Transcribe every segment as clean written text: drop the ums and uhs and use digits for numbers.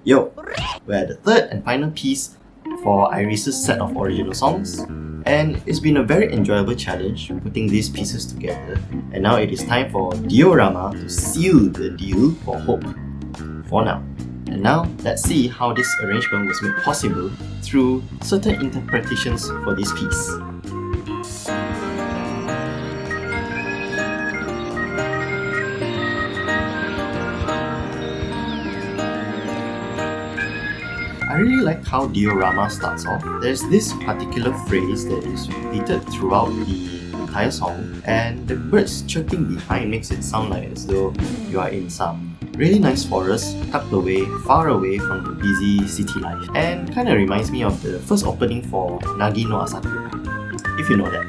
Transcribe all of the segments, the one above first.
Yo, we're at the third and final piece for IRyS's set of original songs, and it's been a very enjoyable challenge putting these pieces together, and now it is time for Diorama to seal the deal for Hope for now. And now, let's see how this arrangement was made possible through certain interpretations for this piece. I really like how Diorama starts off. There's this particular phrase that is repeated throughout the entire song, and the birds chirping behind makes it sound like as though you are in some really nice forest tucked away, far away from the busy city life, and kind of reminds me of the first opening for Nagi no Asaku, if you know that.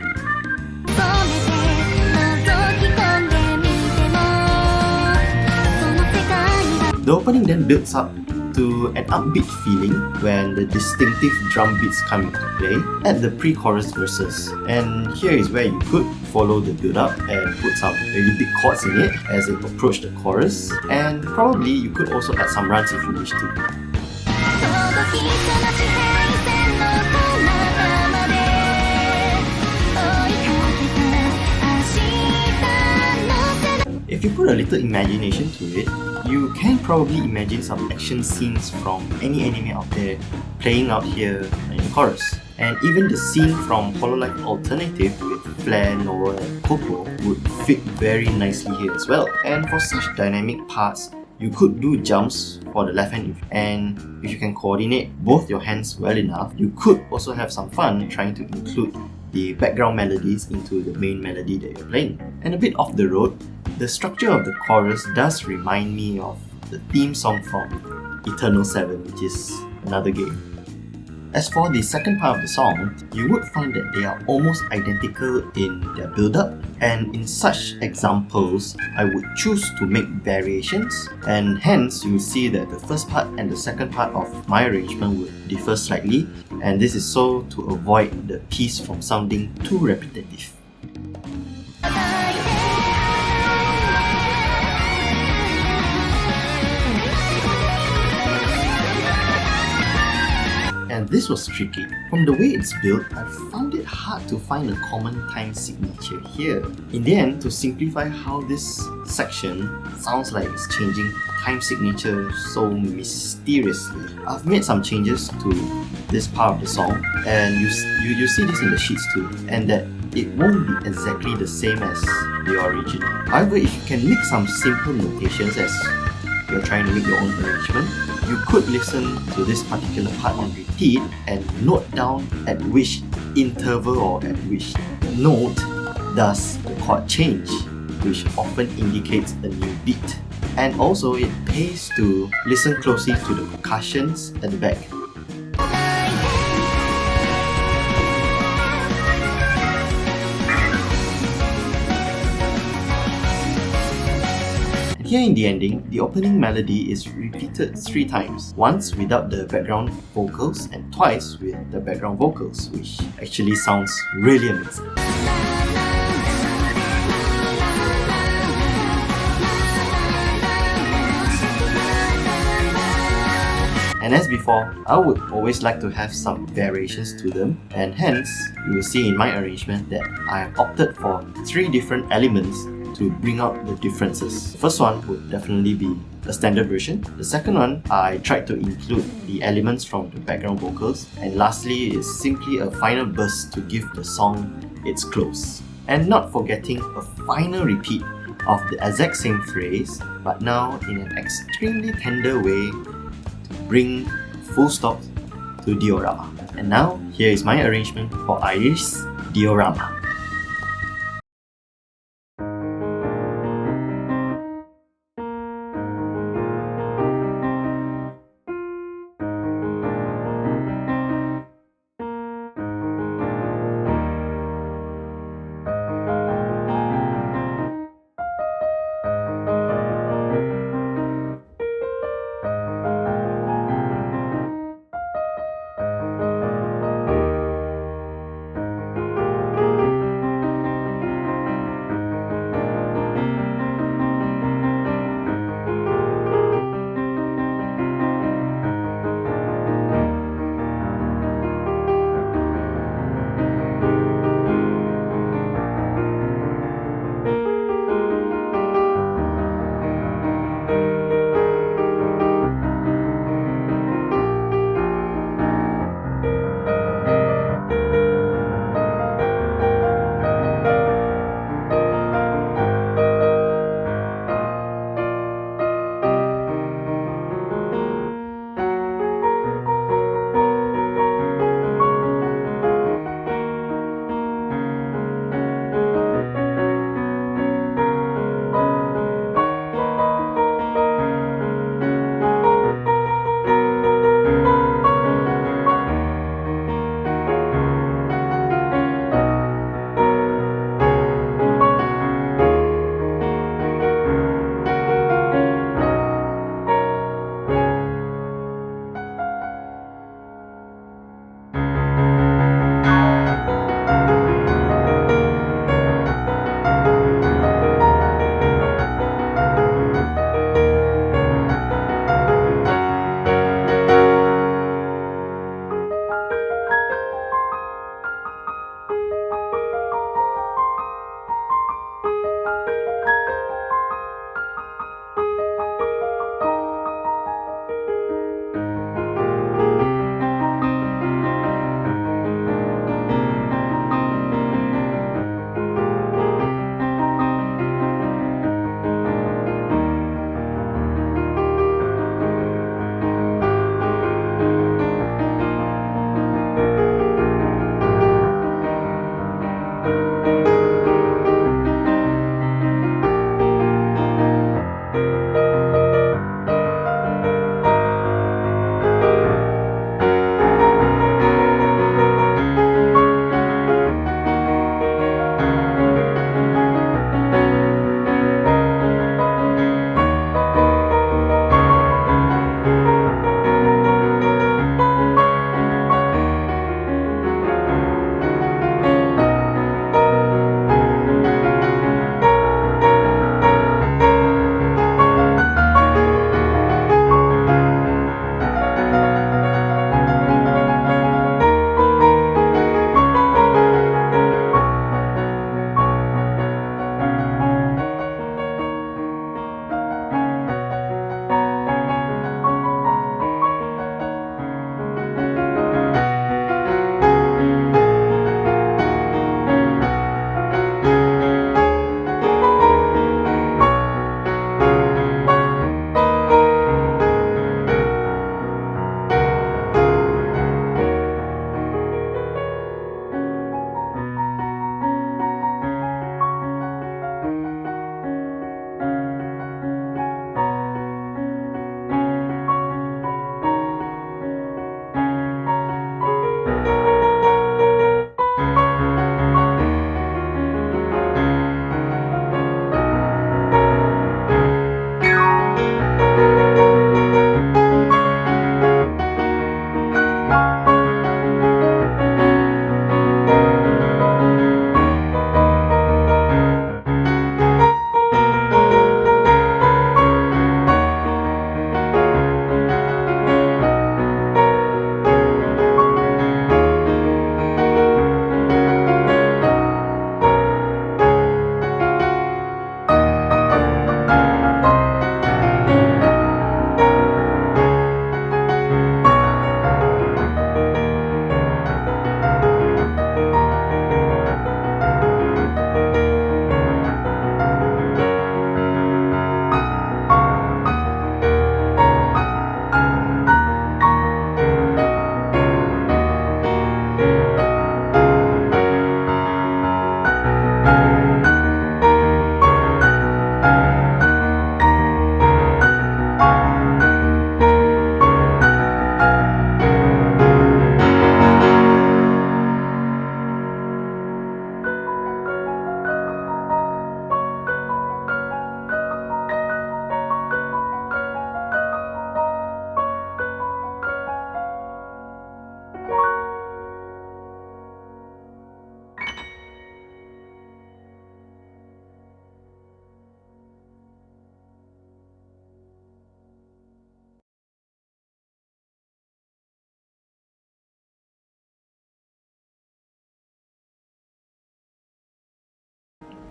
The opening then builds up to an upbeat feeling when the distinctive drum beats come into play at the pre-chorus verses. And here is where you could follow the build-up and put some really big chords in it as it approached the chorus, and probably you could also add some runs if you wish to. If you put a little imagination to it, you can probably imagine some action scenes from any anime out there playing out here in the chorus. And even the scene from Hololive Alternative with Flare, Noah and Coco would fit very nicely here as well. And for such dynamic parts, you could do jumps for the left hand, and if you can coordinate both your hands well enough, you could also have some fun trying to include the background melodies into the main melody that you're playing. And a bit off the road, the structure of the chorus does remind me of the theme song from Eternal 7, which is another game. As for the second part of the song, you would find that they are almost identical in their build-up, and in such examples, I would choose to make variations, and hence you will see that the first part and the second part of my arrangement would differ slightly, and this is so to avoid the piece from sounding too repetitive. And this was tricky. From the way it's built, I found it hard to find a common time signature here. In the end, to simplify how this section sounds like it's changing time signature so mysteriously, I've made some changes to this part of the song, and you see this in the sheets too, and that it won't be exactly the same as the original. However, if you can make some simple notations as you're trying to make your own arrangement, you could listen to this particular part on repeat and note down at which interval or at which note does the chord change, which often indicates a new beat. And also it pays to listen closely to the percussions at the back. Here in the ending, the opening melody is repeated 3 times, once without the background vocals and twice with the background vocals, which actually sounds really amazing. And as before, I would always like to have some variations to them, and hence, you will see in my arrangement that I have opted for 3 different elements to bring out the differences. The first one would definitely be a standard version. The second one, I tried to include the elements from the background vocals. And lastly is simply a final burst to give the song its close. And not forgetting a final repeat of the exact same phrase, but now in an extremely tender way to bring full stop to Diorama. And now, here is my arrangement for IRyS Diorama.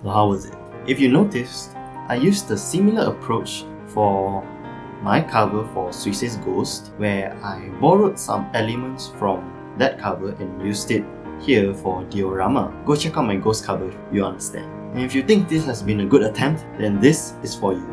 So how was it? If you noticed, I used a similar approach for my cover for Suicide Ghost, where I borrowed some elements from that cover and used it here for Diorama. Go check out my ghost cover, you understand. And if you think this has been a good attempt, then this is for you.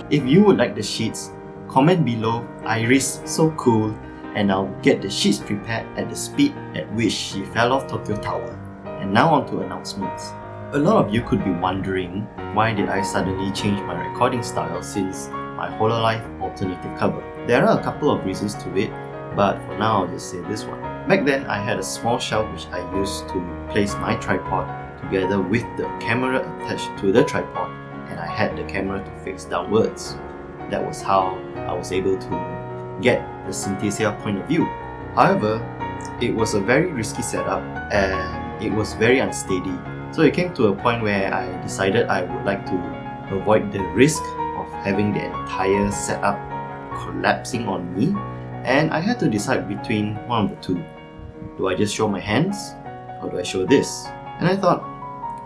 If you would like the sheets, comment below IRyS so cool, and I'll get the sheets prepared at the speed at which she fell off Tokyo Tower. And now on to announcements. A lot of you could be wondering, why did I suddenly change my recording style since my Hololive alternative cover? There are a couple of reasons to it, but for now I'll just say this one. Back then I had a small shelf which I used to place my tripod together with the camera attached to the tripod, and I had the camera to face downwards. That was how I was able to get the Synthesia point of view. However, it was a very risky setup and it was very unsteady. So it came to a point where I decided I would like to avoid the risk of having the entire setup collapsing on me, and I had to decide between one of the two. Do I just show my hands or do I show this? And I thought,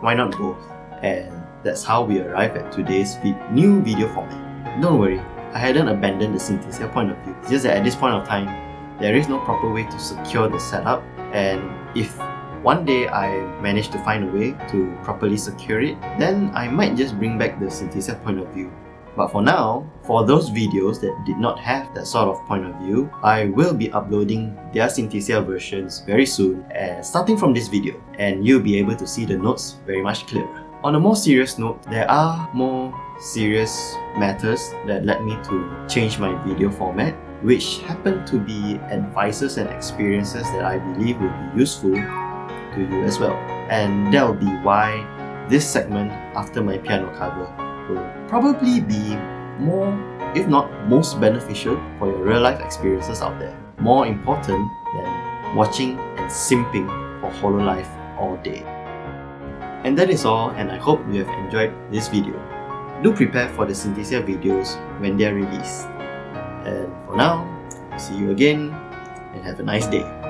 why not both? And that's how we arrived at today's new video format. Don't worry, I hadn't abandoned the Synthesia point of view. It's just that at this point of time, there is no proper way to secure the setup, and if one day I manage to find a way to properly secure it, then I might just bring back the Synthesia point of view. But for now, for those videos that did not have that sort of point of view, I will be uploading their Synthesia versions very soon, starting from this video, and you'll be able to see the notes very much clearer. On a more serious note, there are more serious matters that led me to change my video format, which happen to be advices and experiences that I believe will be useful to you as well. And that will be why this segment after my piano cover will probably be more, if not most beneficial for your real life experiences out there. More important than watching and simping for Hololive all day. And that is all, and I hope you have enjoyed this video. Do prepare for the Synthesia videos when they are released. And for now, see you again and have a nice day.